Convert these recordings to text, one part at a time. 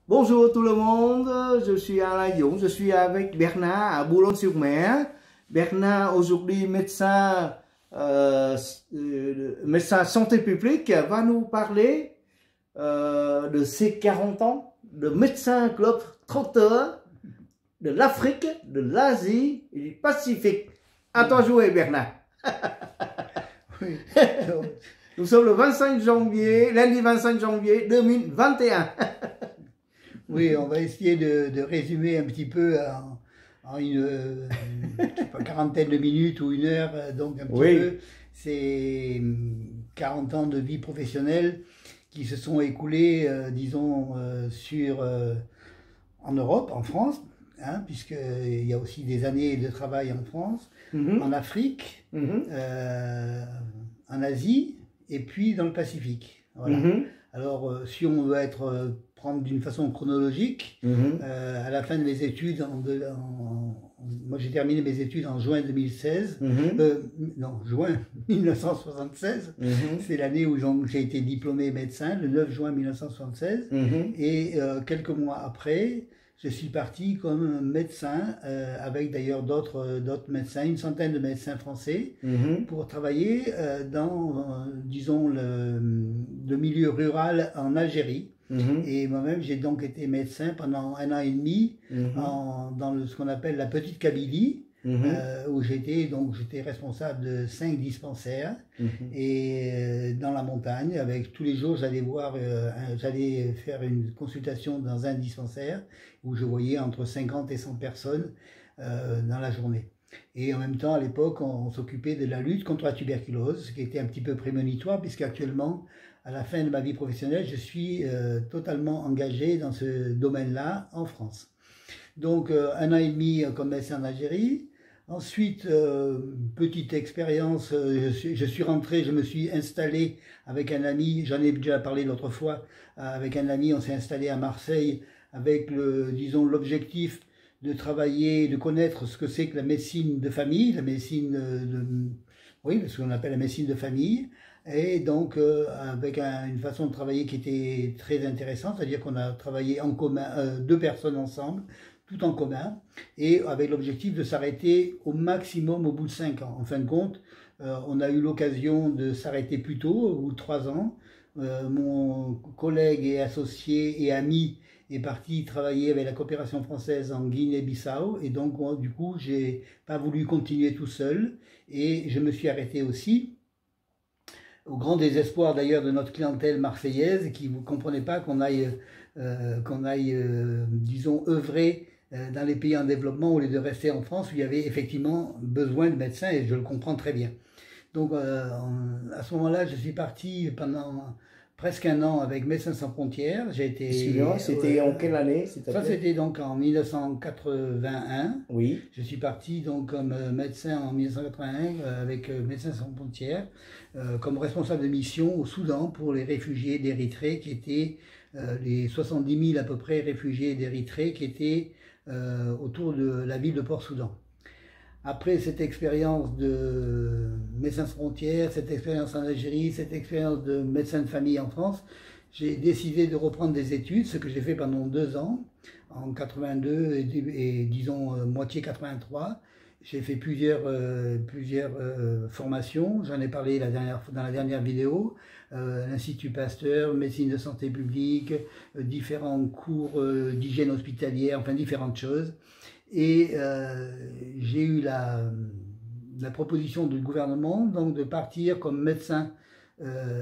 Bonjour tout le monde, je suis Alain Dũng, je suis avec Bernard à Boulogne-sur-Mer. Bernard, aujourd'hui médecin santé publique, va nous parler de ses 40 ans de médecin globe trotteur de l'Afrique, de l'Asie et du Pacifique. À toi jouer, Bernard. Oui. Nous sommes le 25 janvier, lundi 25 janvier 2021. Oui, on va essayer de résumer un petit peu en une je sais pas, quarantaine de minutes ou une heure, donc un petit peu ces 40 ans de vie professionnelle qui se sont écoulés, disons, en Europe, en France, hein, puisqu'il y a aussi des années de travail en France, en Afrique, en Asie et puis dans le Pacifique. Voilà. Alors, si on veut prendre d'une façon chronologique, à la fin de mes études, moi j'ai terminé mes études en juin 2016, non, juin 1976, c'est l'année où j'ai été diplômé médecin, le 9 juin 1976, et quelques mois après, je suis parti comme médecin, avec d'ailleurs d'autres médecins, une centaine de médecins français, pour travailler dans, disons, le milieu rural en Algérie. Et moi-même, j'ai donc été médecin pendant 1 an et demi dans ce qu'on appelle la Petite Kabylie, où j'étais responsable de 5 dispensaires et dans la montagne. Avec tous les jours, j'allais faire une consultation dans un dispensaire où je voyais entre 50 et 100 personnes dans la journée. Et en même temps, à l'époque, on s'occupait de la lutte contre la tuberculose, ce qui était un petit peu prémonitoire, puisqu'actuellement, à la fin de ma vie professionnelle, je suis totalement engagé dans ce domaine-là en France. Donc, 1 an et demi comme médecin en Algérie. Ensuite, petite expérience, je suis rentré, je me suis installé avec un ami, j'en ai déjà parlé l'autre fois, avec un ami, on s'est installé à Marseille avec disons, l'objectif de travailler, de connaître ce que c'est que la médecine de famille, la médecine oui, ce qu'on appelle la médecine de famille, et donc avec une façon de travailler qui était très intéressante, c'est-à-dire qu'on a travaillé en commun, 2 personnes ensemble, tout en commun, et avec l'objectif de s'arrêter au maximum au bout de 5 ans. En fin de compte, on a eu l'occasion de s'arrêter plus tôt, au bout de 3 ans. Mon collègue et associé et ami est parti travailler avec la coopération française en Guinée-Bissau, et donc du coup, j'ai pas voulu continuer tout seul, et je me suis arrêté aussi, au grand désespoir d'ailleurs de notre clientèle marseillaise, qui ne comprenait pas qu'on aille, disons, œuvrer dans les pays en développement au lieu de rester en France où il y avait effectivement besoin de médecins, et je le comprends très bien. Donc à ce moment-là, je suis parti pendant presque 1 an avec Médecins sans frontières. C'était en quelle année? Ça, c'était donc en 1981. Oui. Je suis parti donc comme médecin en 1981 avec Médecins sans frontières, comme responsable de mission au Soudan pour les réfugiés d'Érythrée, qui étaient les 70 000 à peu près réfugiés d'Érythrée qui étaient autour de la ville de Port-Soudan. Après cette expérience de Médecins sans frontières, cette expérience en Algérie, cette expérience de médecin de famille en France, j'ai décidé de reprendre des études, ce que j'ai fait pendant 2 ans, en 82 et disons moitié 83. J'ai fait plusieurs formations, j'en ai parlé dans la dernière vidéo, l'Institut Pasteur, médecine de santé publique, différents cours d'hygiène hospitalière, enfin différentes choses. Et j'ai eu la proposition du gouvernement donc de partir comme médecin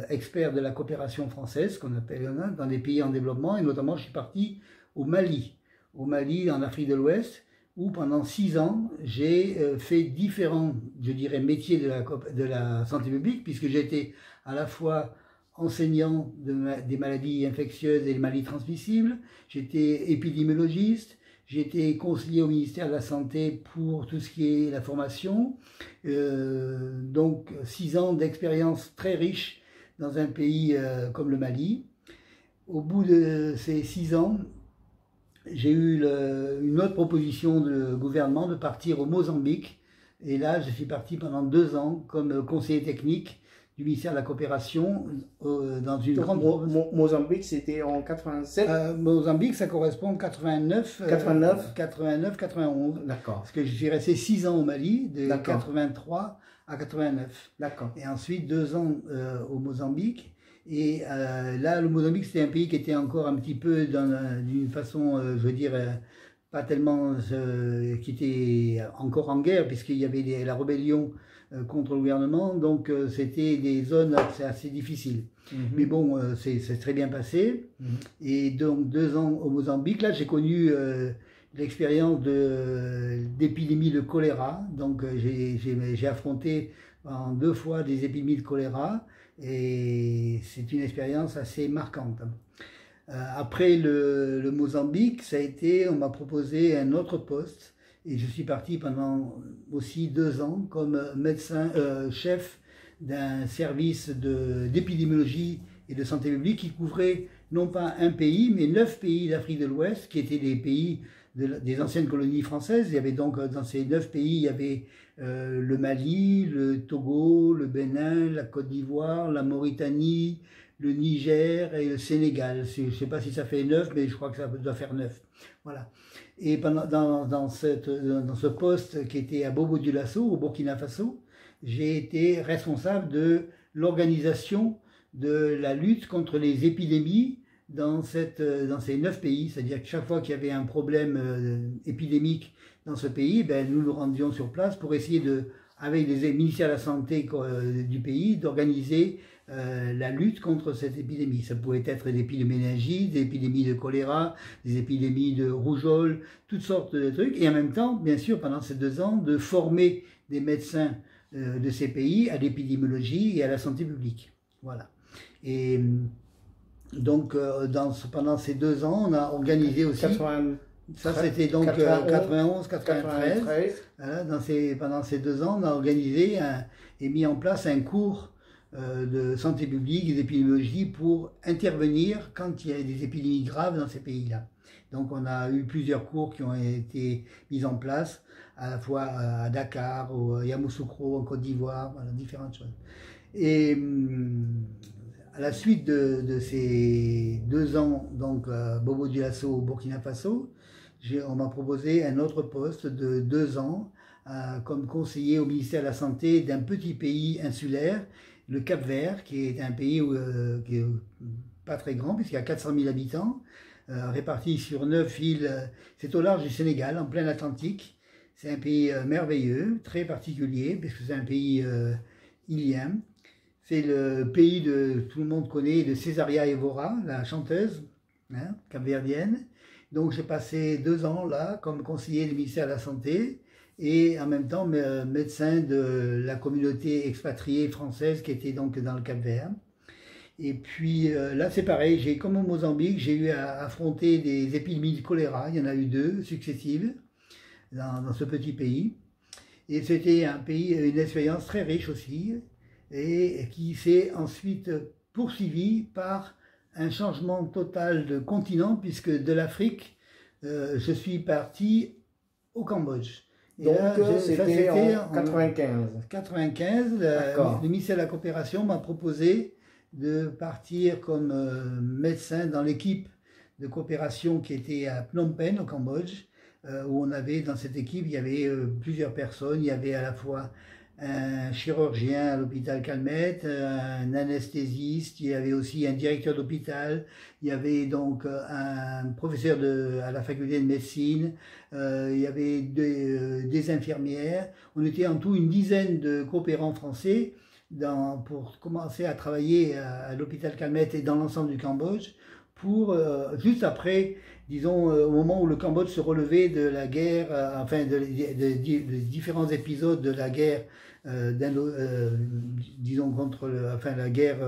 expert de la coopération française, qu'on appelle dans les pays en développement, et notamment je suis parti au Mali, en Afrique de l'Ouest, où pendant 6 ans j'ai fait différents, je dirais, métiers de la santé publique, puisque j'étais à la fois enseignant des maladies infectieuses et des maladies transmissibles, j'étais épidémiologiste, j'étais conseiller au ministère de la Santé pour tout ce qui est la formation. Donc 6 ans d'expérience très riche dans un pays comme le Mali. Au bout de ces 6 ans, j'ai eu une autre proposition du gouvernement de partir au Mozambique. Et là, je suis parti pendant 2 ans comme conseiller technique du ministère de la Coopération dans une grande... Mozambique, c'était en 87. Mozambique, ça correspond à 89, 91. D'accord. Parce que je suis resté 6 ans au Mali, de 83 à 89. D'accord. Et ensuite 2 ans au Mozambique. Et là, le Mozambique, c'était un pays qui était encore un petit peu d'une façon, je veux dire, pas tellement, qui était encore en guerre, puisqu'il y avait la rébellion contre le gouvernement, donc c'était des zones assez difficiles. Mais bon, c'est très bien passé. Et donc 2 ans au Mozambique, là j'ai connu l'expérience d'épidémie de choléra. Donc j'ai affronté en 2 fois des épidémies de choléra, et c'est une expérience assez marquante. Après le Mozambique, on m'a proposé un autre poste. Et je suis parti pendant aussi 2 ans comme médecin chef d'un service d'épidémiologie et de santé publique qui couvrait non pas un pays, mais 9 pays d'Afrique de l'Ouest, qui étaient des pays des anciennes colonies françaises. Il y avait donc dans ces 9 pays, il y avait le Mali, le Togo, le Bénin, la Côte d'Ivoire, la Mauritanie, le Niger et le Sénégal. Je ne sais pas si ça fait 9, mais je crois que ça doit faire 9. Voilà. Et dans ce poste qui était à Bobo-Dioulasso, au Burkina Faso, j'ai été responsable de l'organisation de la lutte contre les épidémies dans ces 9 pays. C'est-à-dire que chaque fois qu'il y avait un problème épidémique dans ce pays, nous nous rendions sur place pour essayer avec les ministères de la Santé du pays, d'organiser la lutte contre cette épidémie. Ça pouvait être des épidémies de méningite, des épidémies de choléra, des épidémies de rougeole, toutes sortes de trucs. Et en même temps, bien sûr, pendant ces 2 ans, de former des médecins de ces pays à l'épidémiologie et à la santé publique. Voilà. Et donc, pendant ces 2 ans, on a organisé aussi... Ça, c'était donc 91-93. Voilà, pendant ces 2 ans, on a organisé et mis en place un cours de santé publique et d'épidémiologie pour intervenir quand il y a des épidémies graves dans ces pays-là. Donc on a eu plusieurs cours qui ont été mis en place, à la fois à Dakar, à Yamoussoukro, en Côte d'Ivoire, voilà, différentes choses. Et à la suite de ces 2 ans, donc Bobo-Dioulasso au Burkina Faso, on m'a proposé un autre poste de 2 ans comme conseiller au ministère de la Santé d'un petit pays insulaire, le Cap-Vert, qui est un pays qui est pas très grand, puisqu'il y a 400 000 habitants, répartis sur 9 îles. C'est au large du Sénégal, en plein Atlantique. C'est un pays merveilleux, très particulier, puisque c'est un pays ilien. C'est le pays tout le monde connaît, de Césaria Evora, la chanteuse cap-verdienne. Donc j'ai passé 2 ans là, comme conseiller du ministère de la Santé, et en même temps médecin de la communauté expatriée française qui était donc dans le Cap-Vert. Et puis là c'est pareil, comme au Mozambique, j'ai eu à affronter des épidémies de choléra, il y en a eu 2 successives dans ce petit pays. Et c'était une expérience très riche aussi, et qui s'est ensuite poursuivie par un changement total de continent, puisque de l'Afrique, je suis parti au Cambodge. Et donc, c'était en 95. 95, le ministère de la Coopération m'a proposé de partir comme médecin dans l'équipe de coopération qui était à Phnom Penh, au Cambodge, où dans cette équipe, il y avait plusieurs personnes. Il y avait à la fois un chirurgien à l'hôpital Calmette, un anesthésiste, il y avait aussi un directeur d'hôpital, il y avait donc un professeur à la faculté de médecine, il y avait des infirmières. On était en tout une dizaine de coopérants français pour commencer à travailler à l'hôpital Calmette et dans l'ensemble du Cambodge, pour juste après, disons, au moment où le Cambodge se relevait de la guerre, de différents épisodes de la guerre, disons, contre la guerre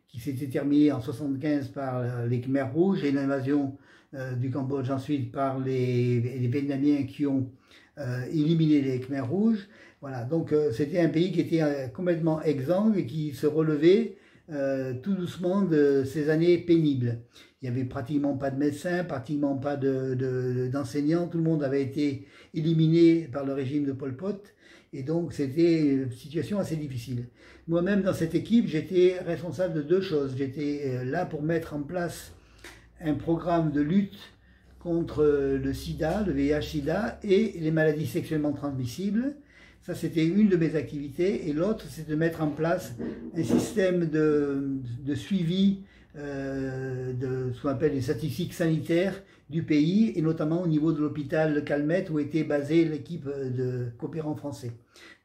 qui s'était terminée en 75 par les Khmers rouges et l'invasion du Cambodge ensuite par les Vietnamiens qui ont éliminé les Khmers rouges. Voilà, donc c'était un pays qui était complètement exsangue et qui se relevait tout doucement de ces années pénibles. Il n'y avait pratiquement pas de médecins, pratiquement pas d'enseignants, tout le monde avait été éliminé par le régime de Pol Pot. Et donc, c'était une situation assez difficile. Moi-même, dans cette équipe, j'étais responsable de deux choses. J'étais là pour mettre en place un programme de lutte contre le sida, le VIH-sida et les maladies sexuellement transmissibles. Ça, c'était une de mes activités. Et l'autre, c'est de mettre en place un système de suivi de ce qu'on appelle les statistiques sanitaires du pays, et notamment au niveau de l'hôpital Calmette où était basée l'équipe de coopérants français.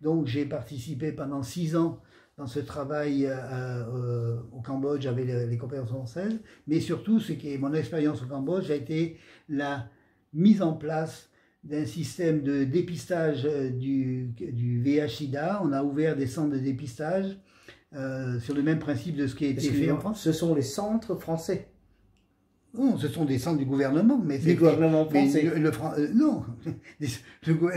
Donc j'ai participé pendant 6 ans dans ce travail au Cambodge avec les coopérants françaises, mais surtout ce qui est mon expérience au Cambodge a été la mise en place d'un système de dépistage du VIH-Sida. On a ouvert des centres de dépistage sur le même principe de ce qui a été fait en France. Ce sont les centres français. Non, ce sont des centres du gouvernement, mais du gouvernement français. Non,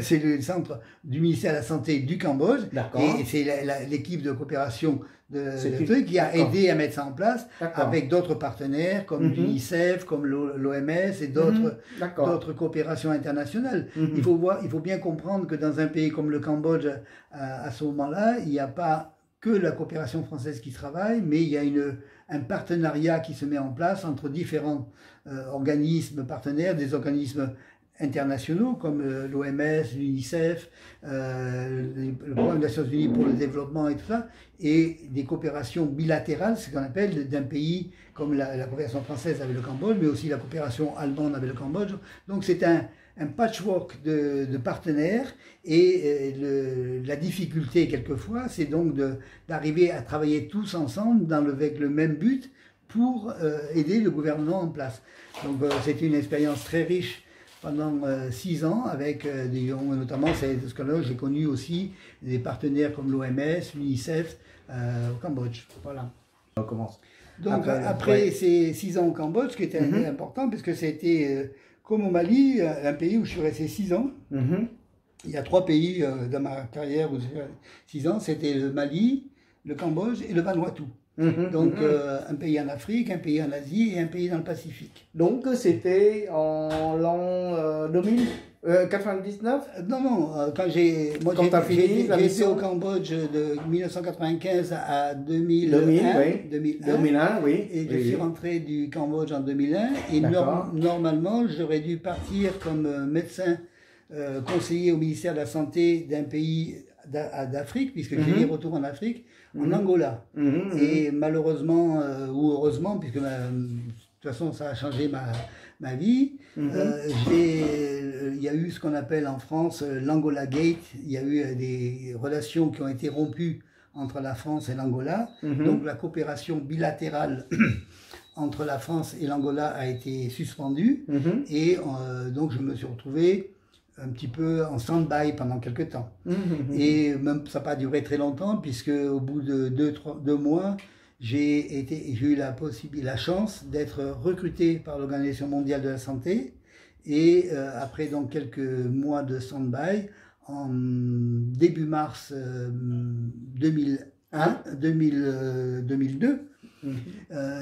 c'est le centre du ministère de la Santé du Cambodge, et c'est l'équipe de coopération de truc qui a aidé à mettre ça en place avec d'autres partenaires comme l'UNICEF, comme l'OMS et d'autres coopérations internationales. Il faut bien comprendre que dans un pays comme le Cambodge, à ce moment-là, il n'y a pas que la coopération française qui travaille, mais il y a un partenariat qui se met en place entre différents organismes partenaires, des organismes internationaux comme l'OMS, l'UNICEF, le Programme des Nations Unies pour le développement et tout ça, et des coopérations bilatérales, ce qu'on appelle d'un pays comme la coopération française avec le Cambodge, mais aussi la coopération allemande avec le Cambodge. Donc c'est un patchwork de partenaires, et la difficulté quelquefois, c'est donc d'arriver à travailler tous ensemble avec le même but pour aider le gouvernement en place. Donc c'était une expérience très riche pendant 6 ans, avec notamment ce que j'ai connu aussi des partenaires comme l'OMS, l'UNICEF au Cambodge. Voilà. On commence. Donc après ces 6 ans au Cambodge, ce qui était important, parce que c'était comme au Mali, un pays où je suis resté 6 ans. Il y a 3 pays dans ma carrière où j'ai fait 6 ans, c'était le Mali, le Cambodge et le Vanuatu. Donc un pays en Afrique, un pays en Asie et un pays dans le Pacifique. Donc c'était en l'an 99 Non, quand j'ai été au Cambodge de 1995 à 2001, oui. Et je suis rentré du Cambodge en 2001, et normalement j'aurais dû partir comme médecin conseiller au ministère de la Santé d'un pays d'Afrique, puisque j'ai des retours en Afrique, en Angola. Et malheureusement, ou heureusement, puisque de toute façon ça a changé ma vie, il y a eu ce qu'on appelle en France l'Angola Gate. Il y a eu des relations qui ont été rompues entre la France et l'Angola. Donc la coopération bilatérale entre la France et l'Angola a été suspendue, et donc je me suis retrouvé un petit peu en stand-by pendant quelques temps. Et même ça n'a pas duré très longtemps, puisque au bout de 2 mois, j'ai eu la chance d'être recruté par l'Organisation mondiale de la santé, et après donc quelques mois de stand-by, en début mars 2002,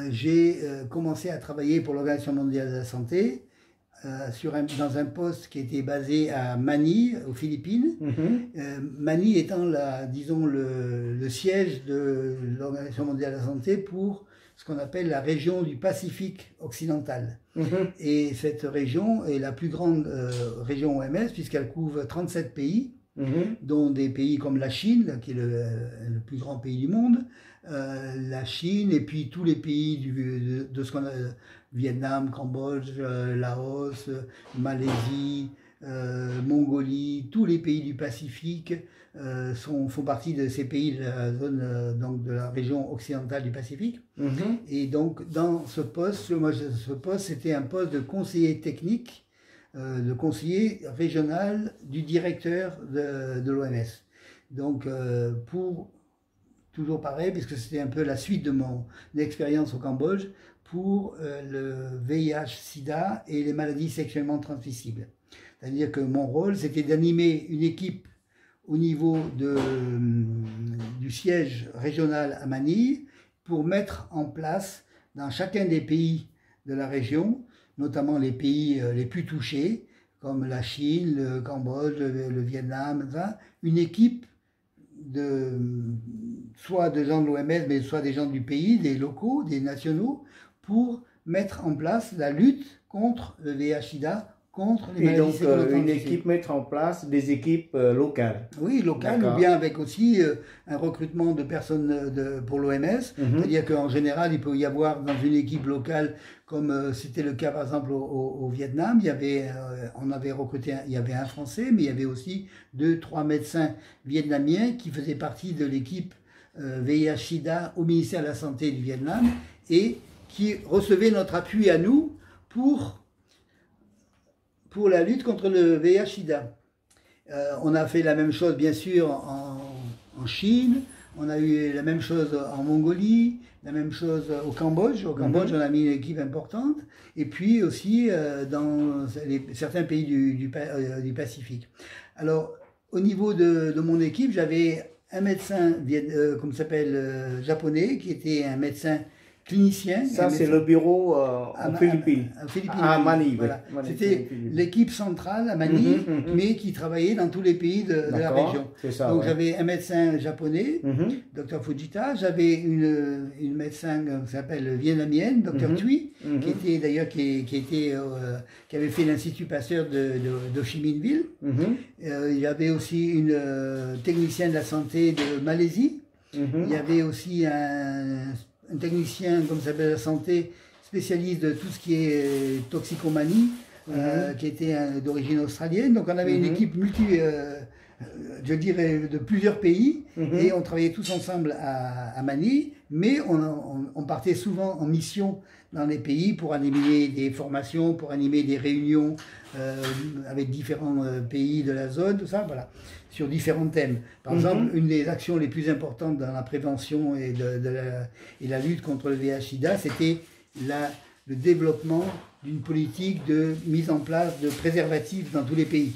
j'ai commencé à travailler pour l'Organisation mondiale de la santé dans un poste qui était basé à Manille, aux Philippines. Manille étant disons le siège de l'Organisation mondiale de la santé pour ce qu'on appelle la région du Pacifique occidental. Et cette région est la plus grande région OMS, puisqu'elle couvre 37 pays, dont des pays comme la Chine, qui est le plus grand pays du monde, la Chine, et puis tous les pays de ce qu'on a, Vietnam, Cambodge, Laos, Malaisie, Mongolie, tous les pays du Pacifique font partie de ces pays de la zone, donc de la région occidentale du Pacifique. Et donc dans ce poste, c'était un poste de conseiller technique, de conseiller régional du directeur de l'OMS. Donc toujours pareil, puisque c'était un peu la suite de mon expérience au Cambodge, pour le VIH-Sida et les maladies sexuellement transmissibles. C'est-à-dire que mon rôle, c'était d'animer une équipe au niveau du siège régional à Manille, pour mettre en place dans chacun des pays de la région, notamment les pays les plus touchés, comme la Chine, le Cambodge, le Vietnam, ça, une équipe soit de gens de l'OMS, mais soit des gens du pays, des locaux, des nationaux, pour mettre en place la lutte contre le VIH/SIDA, contre les maladies sexuellement transmissibles. Une équipe mettre en place des équipes locales. Oui, locales, ou bien avec aussi un recrutement de personnes pour l'OMS. C'est-à-dire qu'en général, il peut y avoir dans une équipe locale, comme c'était le cas par exemple au Vietnam, on avait recruté, il y avait un Français, mais il y avait aussi 2-3 médecins vietnamiens qui faisaient partie de l'équipe VIH/SIDA au ministère de la Santé du Vietnam et qui recevaient notre appui à nous pour la lutte contre le VIH/SIDA. On a fait la même chose, bien sûr, en Chine, on a eu la même chose en Mongolie, la même chose au Cambodge. Au Cambodge, on a mis une équipe importante, et puis aussi dans certains pays du Pacifique. Alors, au niveau de mon équipe, j'avais un médecin, comme s'appelle, japonais, qui était un médecin clinicien. Ça, c'est le bureau en Philippines. À Manille. Voilà. C'était l'équipe centrale à Manille, mais qui travaillait dans tous les pays de la région. Ça, donc j'avais un médecin japonais, Dr Fujita, j'avais une médecin qui s'appelle vietnamienne, Dr Thuy, qui était d'ailleurs qui avait fait l'Institut Pasteur de Chi Minh Ville. Il y avait aussi une technicienne de la santé de Malaisie. Il y avait aussi un technicien, comme ça s'appelle, la santé, spécialiste de tout ce qui est toxicomanie, qui était d'origine australienne. Donc on avait une équipe je dirais, de plusieurs pays, et on travaillait tous ensemble à Manille, mais on partait souvent en mission dans les pays pour animer des formations, pour animer des réunions avec différents pays de la zone, tout ça, voilà, sur différents thèmes. Par exemple, une des actions les plus importantes dans la prévention et la lutte contre le VIH/SIDA, c'était le développement d'une politique de mise en place de préservatifs dans tous les pays.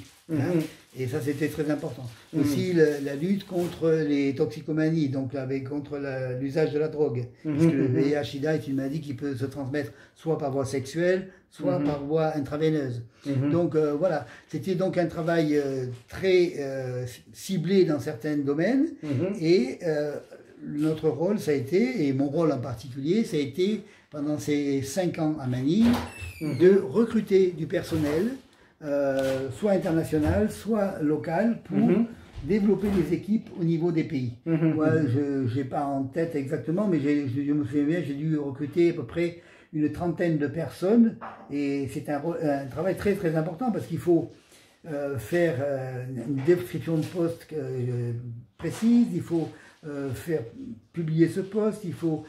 Et ça, c'était très important. Aussi, la lutte contre les toxicomanies, donc contre l'usage de la drogue. Parce que le VIH/SIDA est une maladie qui peut se transmettre soit par voie sexuelle, soit par voie intraveineuse. Donc voilà, c'était donc un travail très ciblé dans certains domaines. Et notre rôle, ça a été, et mon rôle en particulier, ça a été, pendant ces 5 ans à Manille, de recruter du personnel, soit international, soit local, pour développer des équipes au niveau des pays. Moi, je n'ai pas en tête exactement, mais je me souviens bien, j'ai dû recruter à peu près une 30aine de personnes, et c'est un travail très très important, parce qu'il faut faire une description de poste précise, il faut faire publier ce poste, il faut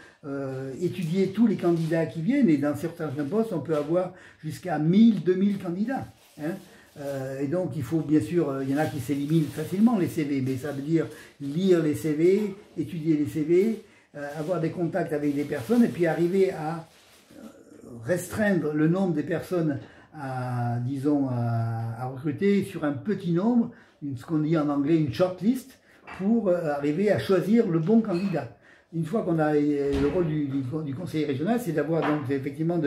étudier tous les candidats qui viennent, et dans certains postes, on peut avoir jusqu'à 1000, 2000 candidats. Et donc il faut, bien sûr, il y en a qui s'éliminent facilement les CV, mais ça veut dire lire les CV, étudier les CV, avoir des contacts avec des personnes, et puis arriver à restreindre le nombre des personnes disons, à recruter sur un petit nombre, ce qu'on dit en anglais une shortlist, pour arriver à choisir le bon candidat. Une fois qu'on a le rôle du conseiller régional, c'est d'avoir donc effectivement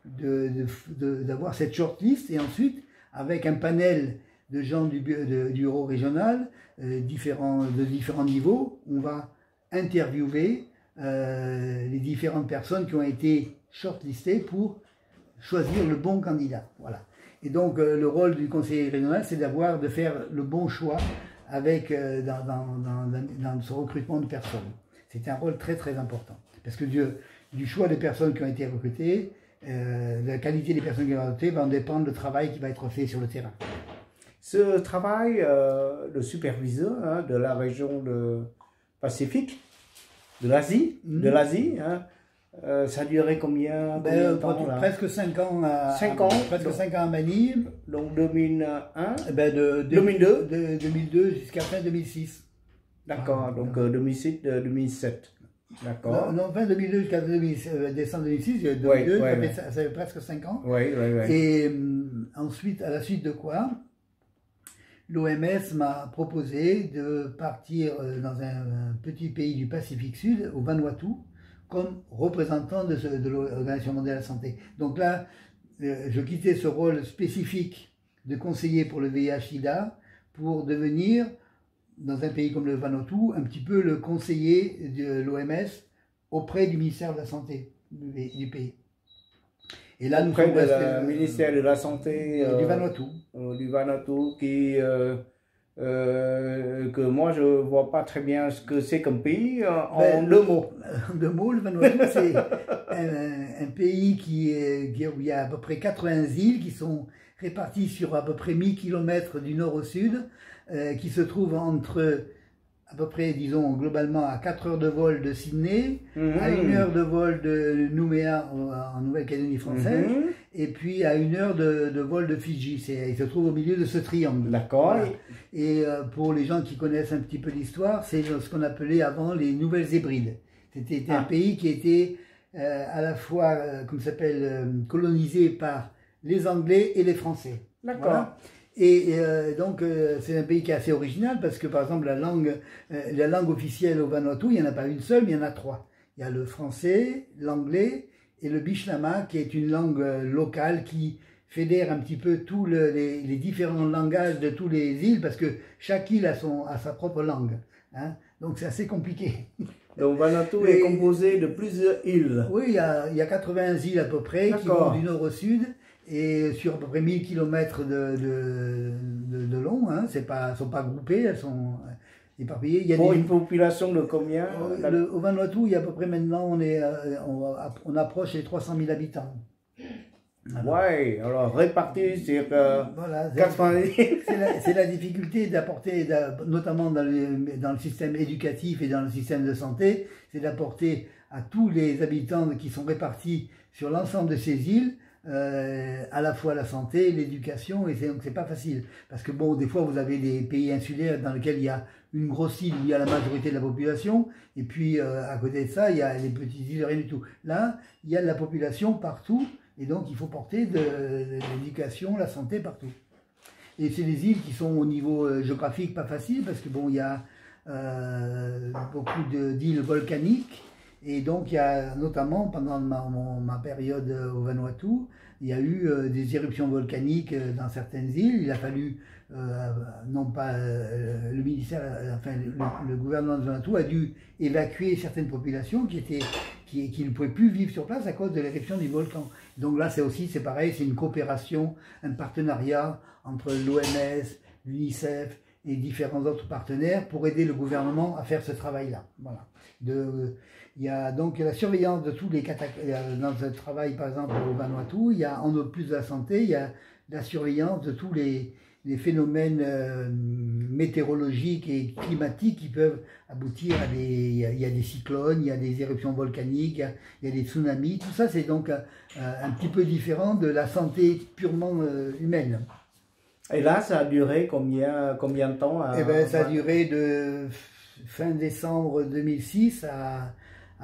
d'avoir cette shortlist, et ensuite, avec un panel de gens du bureau régional, de différents niveaux, on va interviewer les différentes personnes qui ont été shortlistées pour choisir le bon candidat. Voilà. Et donc le rôle du conseiller régional, c'est de faire le bon choix avec dans ce recrutement de personnes. C'est un rôle très très important, parce que du choix des personnes qui ont été recrutées, la qualité des personnes qui ont été recrutées va en dépendre du travail qui va être fait sur le terrain. Ce travail de superviseur de la région Pacifique, de l'Asie, ça a duré combien de temps, presque 5 ans presque 5 ans à Manille. Donc 2001 2002 jusqu'à fin 2006. D'accord, donc 2007. D'accord. Non, fin 2002 jusqu'à décembre 2006, ça fait presque 5 ans. Et ensuite, à la suite de quoi, l'OMS m'a proposé de partir dans un petit pays du Pacifique Sud, au Vanuatu, comme représentant de l'Organisation mondiale de la santé. Donc là, je quittais ce rôle spécifique de conseiller pour le VIH/SIDA pour devenir, dans un pays comme le Vanuatu, un petit peu le conseiller de l'OMS auprès du ministère de la Santé du pays. Et là, nous sommes le ministère de la Santé du Vanuatu. Du Vanuatu que moi je vois pas très bien ce que c'est comme pays en 2 mots. En 2 mots, le Vanuatu c'est un pays où il y a à peu près 80 îles qui sont réparties sur à peu près 1000 km du nord au sud, qui se trouvent entre à peu près, disons, globalement à 4 heures de vol de Sydney, à 1 heure de vol de Nouméa en Nouvelle-Calédonie française, et puis à 1 heure de vol de Fidji. Il se trouve au milieu de ce triangle. D'accord. Voilà. Et pour les gens qui connaissent un petit peu l'histoire, c'est ce qu'on appelait avant les Nouvelles Hébrides. C'était un pays qui était à la fois, comme ça s'appelle, colonisé par les Anglais et les Français. D'accord. Voilà. Et donc, c'est un pays qui est assez original parce que, par exemple, la langue officielle au Vanuatu, il n'y en a pas une seule, mais il y en a 3. Il y a le français, l'anglais et le Bishnama, qui est une langue locale qui fédère un petit peu tous les différents langages de toutes les îles parce que chaque île a sa propre langue. Hein. Donc, c'est assez compliqué. Donc, Vanuatu est composé de plusieurs îles. Oui, il y a 80 îles à peu près qui vont du nord au sud. Et sur à peu près 1000 km de long, hein, sont pas groupées, elles sont éparpillées. Il y a une population de combien? Au Vanuatu, il y a à peu près maintenant, on approche les 300 000 habitants. Voilà. Ouais, alors répartis sur 90. C'est la difficulté d'apporter, notamment dans le système éducatif et dans le système de santé, c'est d'apporter à tous les habitants qui sont répartis sur l'ensemble de ces îles, à la fois la santé, l'éducation, et donc c'est pas facile. Parce que bon, des fois vous avez des pays insulaires dans lesquels il y a une grosse île où il y a la majorité de la population, et puis à côté de ça, il y a les petites îles, rien du tout. Là, il y a de la population partout, et donc il faut porter de l'éducation, la santé partout. Et c'est des îles qui sont au niveau géographique pas facile, parce que bon, il y a beaucoup d'îles volcaniques. Et donc, il y a notamment, pendant ma période au Vanuatu, il y a eu des éruptions volcaniques dans certaines îles. Il a fallu, non pas le ministère, enfin le gouvernement de Vanuatu a dû évacuer certaines populations qui ne pouvaient plus vivre sur place à cause de l'éruption du volcan. Donc là, c'est pareil, c'est une coopération, un partenariat entre l'OMS, l'UNICEF et différents autres partenaires pour aider le gouvernement à faire ce travail-là. Voilà. Il y a donc la surveillance de tous les dans ce travail, par exemple au Vanuatu, il y a en plus de la santé, il y a la surveillance de tous les phénomènes météorologiques et climatiques qui peuvent aboutir à il y a des cyclones, il y a des éruptions volcaniques, il y a des tsunamis. Tout ça, c'est donc un petit peu différent de la santé purement humaine. Et là, ça a duré combien de temps? Eh ben, ça a duré de fin décembre 2006 à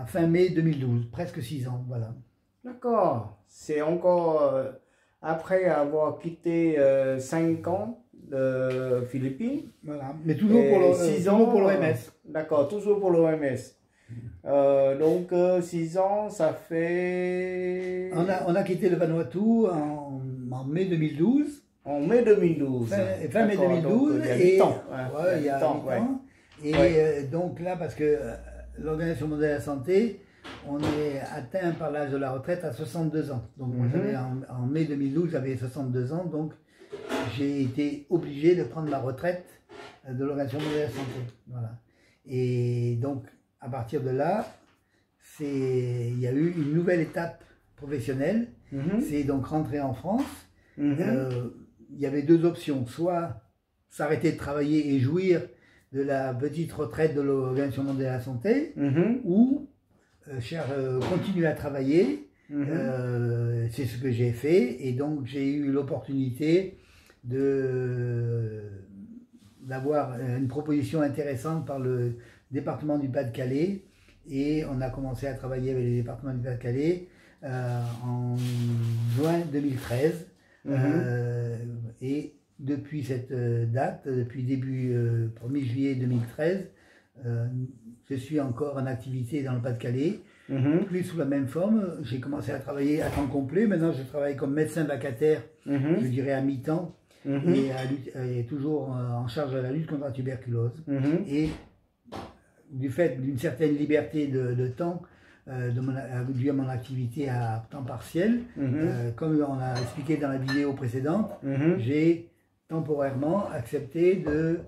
fin mai 2012, presque 6 ans, voilà. D'accord. C'est encore après avoir quitté 5 ans de Philippines. Voilà. Mais toujours pour l'OMS. D'accord, toujours pour l'OMS. Donc 6 ans, ça fait... On a quitté le Vanuatu en mai 2012. En mai 2012. Fin mai 2012. Il y a 8 ans. Ouais, il y a 8 ans. Et donc là, parce que l'Organisation mondiale de la santé, on est atteint par l'âge de la retraite à 62 ans. Donc moi, en mai 2012, j'avais 62 ans, donc j'ai été obligé de prendre ma retraite de l'Organisation mondiale de la santé. Voilà. Et donc, à partir de là, il y a eu une nouvelle étape professionnelle. C'est donc rentrer en France. Il y avait 2 options, soit s'arrêter de travailler et jouir de la petite retraite de l'Organisation mondiale de la santé, ou continuer à travailler. C'est ce que j'ai fait, et donc j'ai eu l'opportunité d'avoir une proposition intéressante par le département du Pas-de-Calais, et on a commencé à travailler avec les départements du Pas-de-Calais en juin 2013. Et depuis cette date, depuis début 1er juillet 2013, je suis encore en activité dans le Pas-de-Calais, plus sous la même forme. J'ai commencé à travailler à temps complet. Maintenant, je travaille comme médecin vacataire, je dirais à mi-temps, et est toujours en charge de la lutte contre la tuberculose. Et du fait d'une certaine liberté de temps, dû à mon activité à temps partiel, comme on a expliqué dans la vidéo précédente, j'ai temporairement accepté de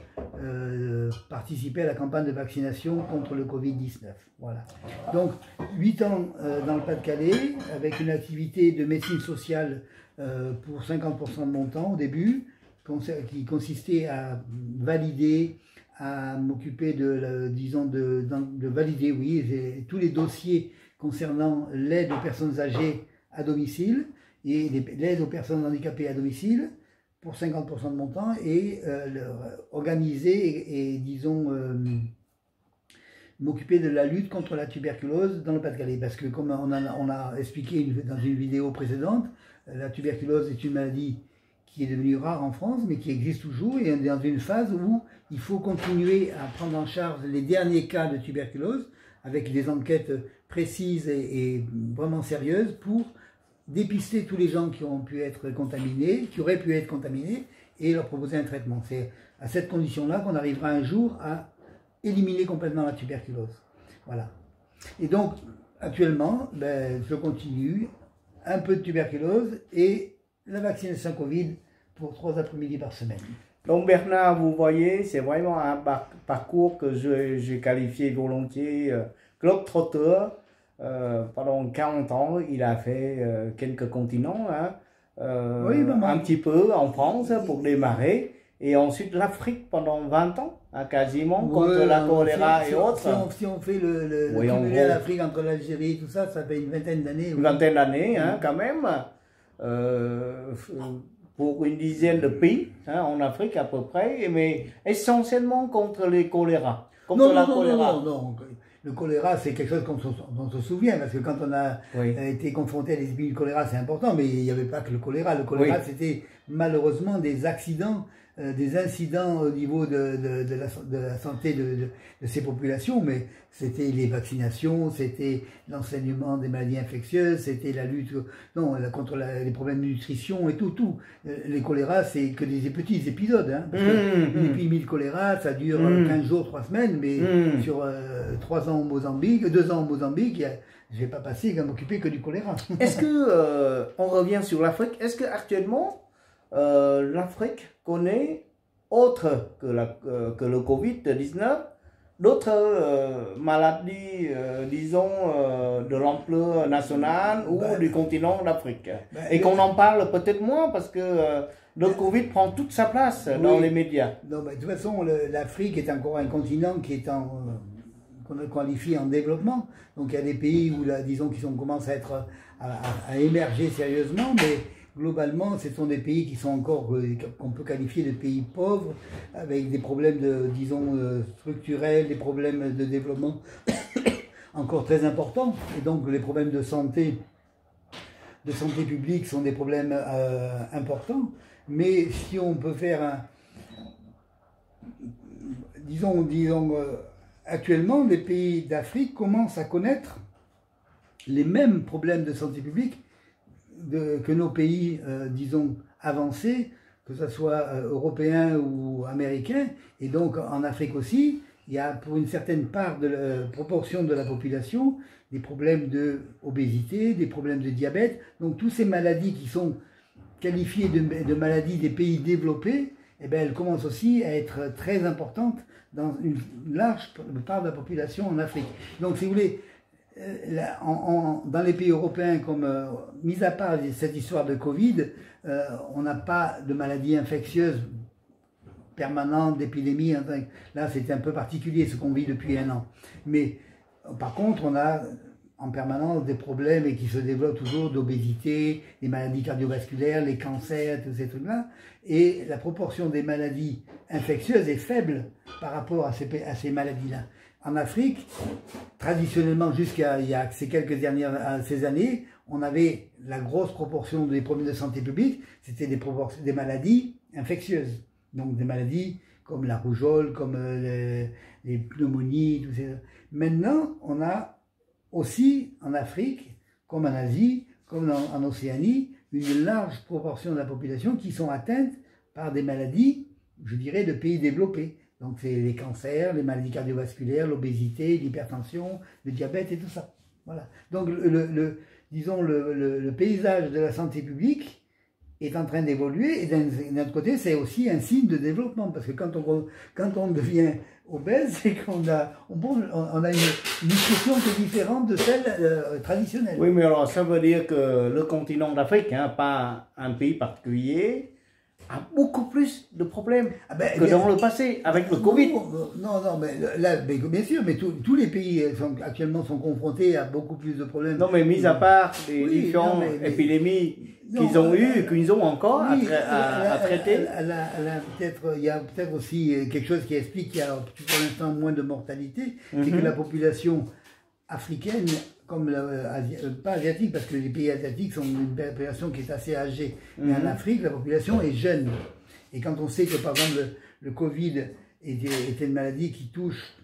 participer à la campagne de vaccination contre le Covid-19. Voilà. Donc, 8 ans dans le Pas-de-Calais, avec une activité de médecine sociale pour 50% de mon temps au début, qui consistait à valider, à m'occuper de valider, oui, tous les dossiers concernant l'aide aux personnes âgées à domicile et l'aide aux personnes handicapées à domicile pour 50% de mon temps, et organiser et disons m'occuper de la lutte contre la tuberculose dans le Pas-de-Calais, parce que comme on a expliqué dans une vidéo précédente, la tuberculose est une maladie qui est devenue rare en France, mais qui existe toujours, et on est dans une phase où il faut continuer à prendre en charge les derniers cas de tuberculose, avec des enquêtes précises et vraiment sérieuses pour dépister tous les gens qui ont pu être contaminés, qui auraient pu être contaminés, et leur proposer un traitement. C'est à cette condition-là qu'on arrivera un jour à éliminer complètement la tuberculose. Voilà. Et donc, actuellement, je continue, un peu de tuberculose et la vaccination Covid pour 3 après-midi par semaine. Donc Bernard, vous voyez, c'est vraiment un parcours que j'ai qualifié volontiers globe-trotteur. Pendant 40 ans, il a fait quelques continents, oui, un petit peu en France pour démarrer, et ensuite l'Afrique pendant 20 ans, quasiment, contre la choléra et autres. Si on fait le cumulé à l'Afrique entre l'Algérie et tout ça, ça fait une vingtaine d'années. Une vingtaine d'années, quand même, pour une dizaine de pays, en Afrique à peu près, mais essentiellement contre les choléra. Non. Le choléra, c'est quelque chose dont on se souvient, parce que quand on a été confronté à l'épidémie de choléra, c'est important, mais il n'y avait pas que le choléra. Le choléra, c'était malheureusement des accidents, des incidents au niveau de la santé de ces populations, mais c'était les vaccinations, c'était l'enseignement des maladies infectieuses, c'était la lutte contre les problèmes de nutrition et tout. Les choléras, c'est que des petits épisodes. Parce que une épidémie de choléra, ça dure 15 jours, 3 semaines, mais sur 3 ans au Mozambique, 2 ans au Mozambique, je n'ai pas passé à m'occuper que du choléra. Est-ce que, on revient sur l'Afrique, est-ce qu'actuellement, l'Afrique connaît, autre que le Covid-19, d'autres maladies, disons, de l'ampleur nationale ou du continent d'Afrique, et qu'on en parle peut-être moins parce que le Covid prend toute sa place dans les médias. Non, de toute façon, l'Afrique est encore un continent qui est qu'on qualifie en développement. Donc il y a des pays où, disons, qui commencent à émerger sérieusement, mais globalement, ce sont des pays qui sont encore, qu'on peut qualifier de pays pauvres, avec des problèmes structurels, des problèmes de développement encore très importants. Et donc les problèmes de santé publique sont des problèmes importants. Mais si on peut faire actuellement, les pays d'Afrique commencent à connaître les mêmes problèmes de santé publique que nos pays, disons, avancés, que ce soit européens ou américains. Et donc en Afrique aussi, il y a pour une certaine proportion de la population des problèmes d'obésité, des problèmes de diabète. Donc toutes ces maladies qui sont qualifiées de maladies des pays développés, elles commencent aussi à être très importantes dans une large part de la population en Afrique. Donc si vous voulez, dans les pays européens, mis à part cette histoire de Covid, on n'a pas de maladies infectieuses permanentes, d'épidémies. Là, c'est un peu particulier ce qu'on vit depuis 1 an. Mais par contre, on a en permanence des problèmes et qui se développent toujours d'obésité, des maladies cardiovasculaires, les cancers, tous ces trucs-là. Et la proportion des maladies infectieuses est faible par rapport à ces maladies-là. En Afrique, traditionnellement, jusqu'à ces ces années, on avait la grosse proportion des problèmes de santé publique, c'était des maladies infectieuses. Donc des maladies comme la rougeole, comme les pneumonies, tout ça. Maintenant, on a aussi en Afrique, comme en Asie, comme en Océanie, une large proportion de la population qui sont atteintes par des maladies, je dirais, de pays développés. Donc c'est les cancers, les maladies cardiovasculaires, l'obésité, l'hypertension, le diabète et tout ça. Voilà. Donc disons le paysage de la santé publique est en train d'évoluer, et d'un autre côté, c'est aussi un signe de développement, parce que quand on devient obèse, c'est qu'on a une nutrition qui est différente de celle traditionnelle. Oui, mais alors ça veut dire que le continent d'Afrique, hein, pas un pays particulier, a beaucoup plus de problèmes que dans le passé, avec le Covid. Non, mais là, bien sûr, mais tous les pays actuellement sont confrontés à beaucoup plus de problèmes. Non, mais mis à part les différentes épidémies qu'ils ont eues, qu'ils ont encore à traiter. Il y a peut-être aussi quelque chose qui explique qu'il y a pour l'instant moins de mortalité, c'est que la population africaine, comme pas asiatique, parce que les pays asiatiques sont une population qui est assez âgée, mais en Afrique, la population est jeune. Et quand on sait que, par exemple, le Covid était une maladie qui touche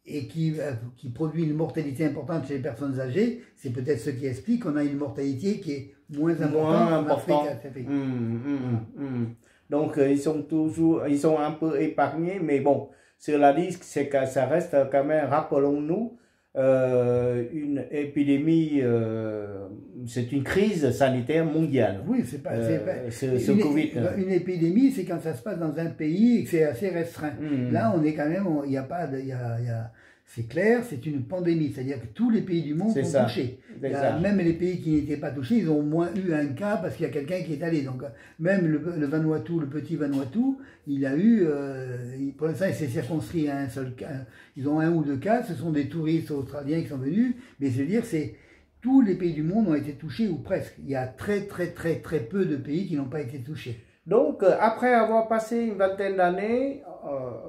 et qui produit une mortalité importante chez les personnes âgées, c'est peut-être ce qui explique qu'on a une mortalité qui est moins importante en Afrique. Donc, ils sont un peu épargnés, mais bon, cela dit, c'est que ça reste quand même, rappelons-nous, une épidémie, c'est une crise sanitaire mondiale. Oui, ce Covid. Une épidémie, c'est quand ça se passe dans un pays et que c'est assez restreint. Là, on est quand même, il n'y a pas de, c'est clair, c'est une pandémie, c'est-à-dire que tous les pays du monde sont touchés. Même les pays qui n'étaient pas touchés, ils ont au moins eu un cas parce qu'il y a quelqu'un qui est allé. Donc même le Vanuatu, le petit Vanuatu, il a eu, pour l'instant il s'est circonscrit à un seul cas. Ils ont un ou deux cas, ce sont des touristes australiens qui sont venus, mais je veux dire, tous les pays du monde ont été touchés ou presque. Il y a très peu de pays qui n'ont pas été touchés. Donc, après avoir passé une vingtaine d'années,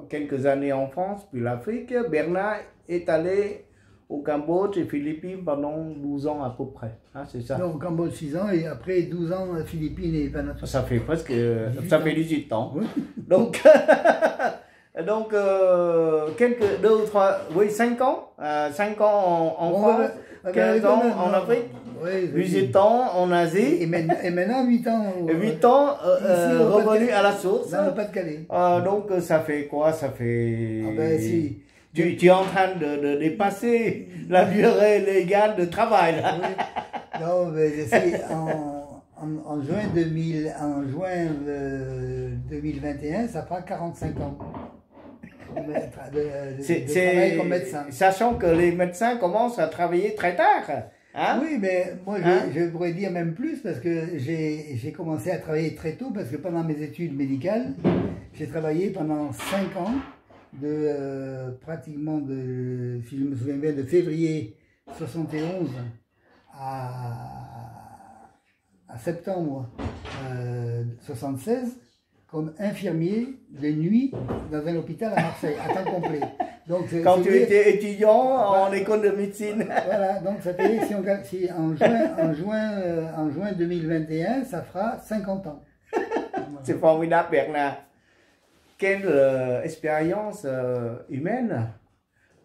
quelques années en France, puis l'Afrique, Bernard est allé au Cambodge et Philippines pendant 12 ans à peu près. Hein, c'est ça? Non, au Cambodge 6 ans et après 12 ans Philippines et Vanuatu. Ça fait presque 18 ans. Oui. Donc, quelques 2 ou 3, oui, 5 ans. 5 ans en France, 15 ans en Afrique. Oui, 8 ans en Asie. Et maintenant 8 ans. 8 ans revenu à la source. Dans le Pas-de-Calais. Donc ça fait quoi? Ça fait. Si. Tu es en train de dépasser la durée légale de travail là. Oui. Non, mais en juin 2021, ça fera 45 ans. De travail comme médecin. Sachant que les médecins commencent à travailler très tard. Hein? Oui, mais moi je pourrais dire même plus parce que j'ai commencé à travailler très tôt parce que pendant mes études médicales, j'ai travaillé pendant 5 ans, pratiquement si je me souviens bien, de février 71 à septembre 76 comme infirmier de nuit dans un hôpital à Marseille, à temps complet. Donc, quand tu étais étudiant en école de médecine. Voilà, donc ça fait, si en juin 2021, ça fera 50 ans. C'est formidable, Bernard. Quelle expérience humaine.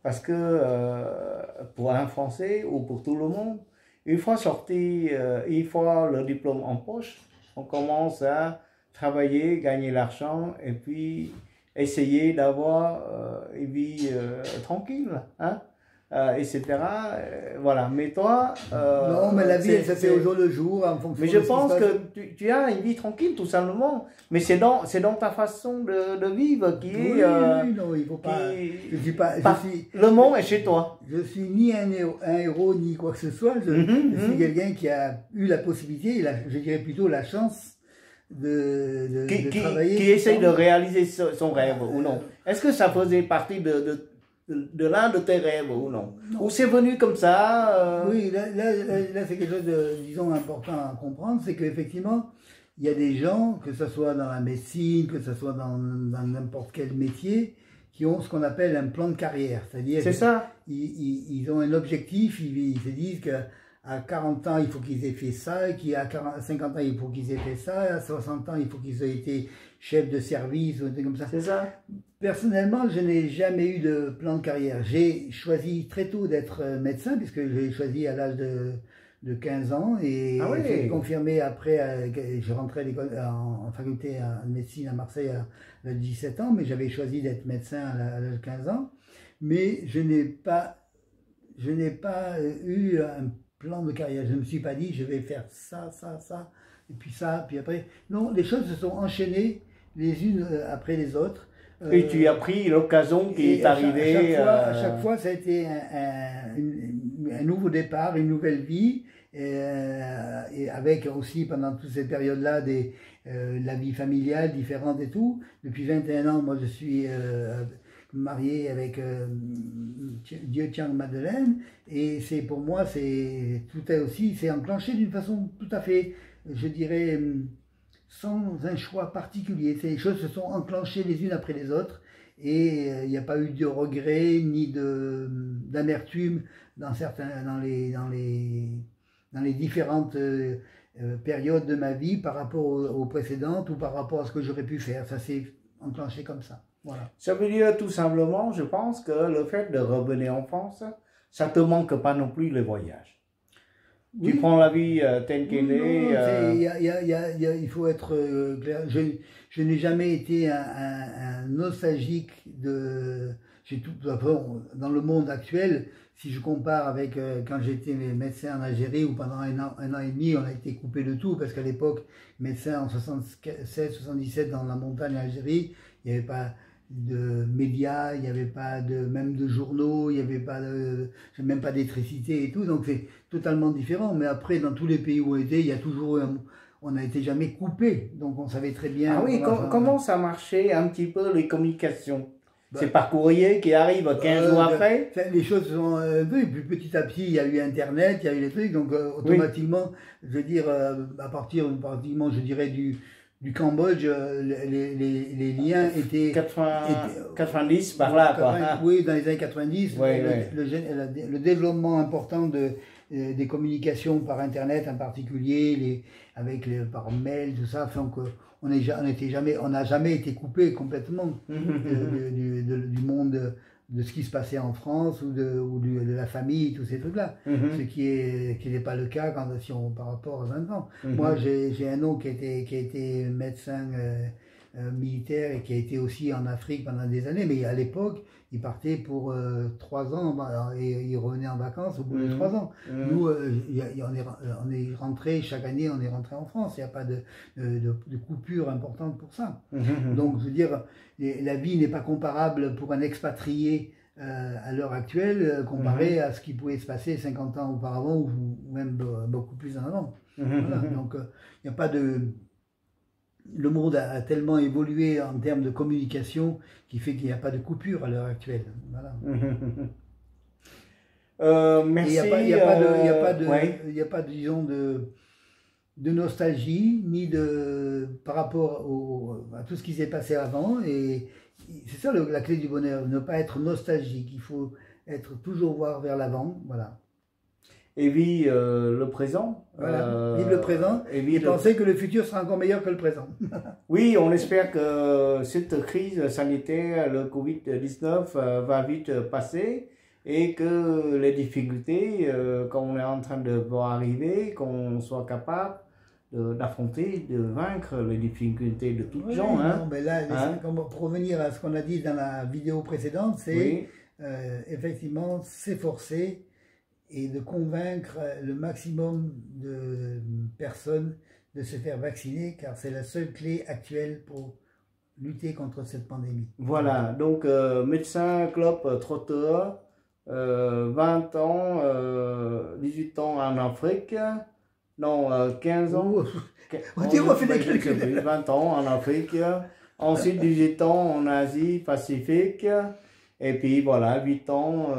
Parce que pour un Français ou pour tout le monde, une fois sorti, une fois le diplôme en poche, on commence à travailler, gagner l'argent et puis essayer d'avoir une vie tranquille, hein, etc. Voilà. Mais toi... non, mais la vie, ça fait au jour le jour, en fonction mais je pense que tu as une vie tranquille, tout simplement. Mais c'est dans ta façon de vivre qui est... Oui, non, il faut pas... le monde est chez toi. Je suis ni un héros, ni quoi que ce soit. Je suis quelqu'un qui a eu la possibilité, je dirais plutôt la chance, de travailler. Qui essaye de réaliser son rêve ou non? Est-ce que ça faisait partie de l'un de tes rêves ou non? Ou c'est venu comme ça? Oui, là c'est quelque chose de, disons, important à comprendre, c'est qu'effectivement, il y a des gens, que ce soit dans la médecine, que ce soit dans n'importe quel métier, qui ont ce qu'on appelle un plan de carrière. C'est-à-dire qu'ils ont un objectif, ils se disent que à 40 ans, il faut qu'ils aient fait ça, qu'à 50 ans, il faut qu'ils aient fait ça, à 60 ans, il faut qu'ils aient été chefs de service, ou des comme ça. C'est ça. Personnellement, je n'ai jamais eu de plan de carrière. J'ai choisi très tôt d'être médecin, puisque j'ai choisi à l'âge de 15 ans et j'ai confirmé après, je rentrais en faculté de médecine à Marseille à l'âge de 17 ans, mais j'avais choisi d'être médecin à l'âge de 15 ans. Mais je n'ai pas eu un plan de carrière. Je ne me suis pas dit, je vais faire ça, et puis ça, puis après. Non, les choses se sont enchaînées les unes après les autres. Et tu as pris l'occasion qui est arrivée. À chaque fois, ça a été un nouveau départ, une nouvelle vie. Et avec aussi, pendant toute cette période-là, la vie familiale différente et tout. Depuis 21 ans, moi, je suis marié avec Dieu Tiang Madeleine, et c'est pour moi, tout est aussi, c'est enclenché d'une façon tout à fait, je dirais, sans un choix particulier. Ces choses se sont enclenchées les unes après les autres, et il n'y a pas eu de regret ni d'amertume dans les différentes périodes de ma vie par rapport aux précédentes ou par rapport à ce que j'aurais pu faire. Ça s'est enclenché comme ça. Voilà. Ça veut dire tout simplement, je pense, que le fait de revenir en France, ça te manque pas non plus le voyage. Oui. Tu prends la vie telle qu'elle est. Il faut être clair. Je n'ai jamais été un nostalgique dans le monde actuel. Si je compare avec quand j'étais médecin en Algérie, où pendant un an et demi, on a été coupé de tout, parce qu'à l'époque, médecin en 76-77 dans la montagne en Algérie, il n'y avait pas de médias, il n'y avait pas même de journaux, il n'y avait pas même pas d'électricité et tout, donc c'est totalement différent. Mais après, dans tous les pays où on était, il y a toujours on n'a été jamais coupé, donc on savait très bien. Ah oui, comment ça marchait un petit peu les communications? C'est par courrier qui arrive 15 jours après. Les choses sont puis petit à petit, il y a eu Internet, il y a eu les trucs, donc automatiquement, oui. Je veux dire, à partir pratiquement, je dirais du Cambodge, les liens étaient 90 par là, quoi. Oui, dans les années 90, oui, le développement important des communications par Internet en particulier, par mail, tout ça, fait qu'on n'a jamais été coupé complètement du monde, de ce qui se passait en France ou de la famille, tous ces trucs-là. Ce qui n'est pas le cas par rapport à 20 ans. Moi, j'ai un oncle qui a été médecin militaire et qui a été aussi en Afrique pendant des années, mais à l'époque, il partait pour 3 ans et il revenait en vacances au bout de 3 ans. Nous, on est rentré, chaque année, on est rentré en France. Il n'y a pas de coupure importante pour ça. Donc, je veux dire, la vie n'est pas comparable pour un expatrié à l'heure actuelle comparé à ce qui pouvait se passer 50 ans auparavant ou même beaucoup plus en avant. Voilà. Donc, il n'y a pas le monde a tellement évolué en termes de communication qui fait qu'il n'y a pas de coupure à l'heure actuelle. Voilà. Merci. Il n'y a pas, disons, de nostalgie, ni par rapport à tout ce qui s'est passé avant. Et c'est ça la clé du bonheur, ne pas être nostalgique. Il faut toujours voir vers l'avant. Voilà. Et vit le présent. Voilà, vive le présent et penser que le futur sera encore meilleur que le présent. Oui, on espère que cette crise sanitaire, le Covid-19, va vite passer et que les difficultés qu'on est en train de voir arriver, qu'on soit capable d'affronter, de vaincre les difficultés de tous les gens. Non, mais là, pour revenir à ce qu'on a dit dans la vidéo précédente, c'est effectivement s'efforcer et de convaincre le maximum de personnes de se faire vacciner, car c'est la seule clé actuelle pour lutter contre cette pandémie. Voilà, donc médecin, clope, trotteur, 20 ans, 18 ans en Afrique, non, 15 ans, on fait des calculs. 20 ans en Afrique, ensuite 18 ans en Asie Pacifique, et puis voilà, 8 ans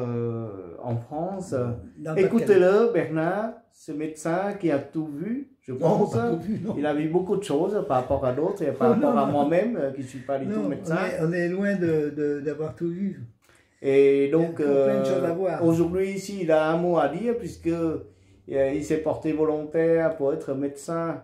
en France. Écoutez-le, Bernard, ce médecin qui a tout vu, je pense. Il a vu beaucoup de choses par rapport à d'autres et par rapport à moi-même, qui ne suis pas du tout médecin. On est loin d'avoir tout vu. Et donc, aujourd'hui, ici, il a un mot à dire, puisque il s'est porté volontaire pour être médecin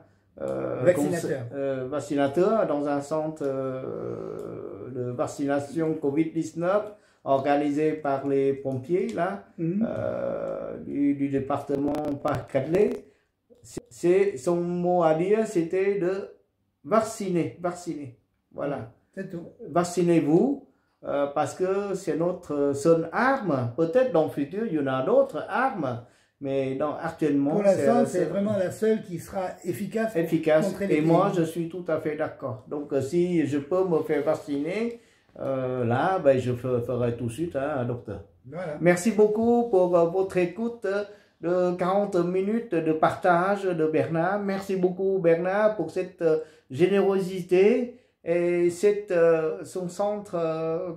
vaccinateur dans un centre de vaccination Covid-19 organisé par les pompiers là, du département Pas-de-Calais. Son mot à dire, c'était de vacciner. Voilà. C'est tout. Vaccinez-vous, parce que c'est notre seule arme. Peut-être dans le futur, il y en a d'autres armes, mais actuellement, pour l'instant, c'est vraiment la seule qui sera efficace. Contre et moi, je suis tout à fait d'accord. Donc, si je peux me faire vacciner, là, ben, je ferai tout de suite un docteur. Voilà. Merci beaucoup pour votre écoute de 40 minutes de partage de Bernard. Merci beaucoup Bernard pour cette générosité et son centre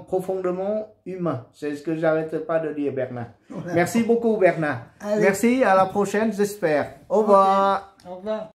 profondément humain. C'est ce que j'arrête pas de dire Bernard. Voilà. Merci beaucoup Bernard. Allez. Merci, à la prochaine j'espère. Au revoir. Okay. Au revoir.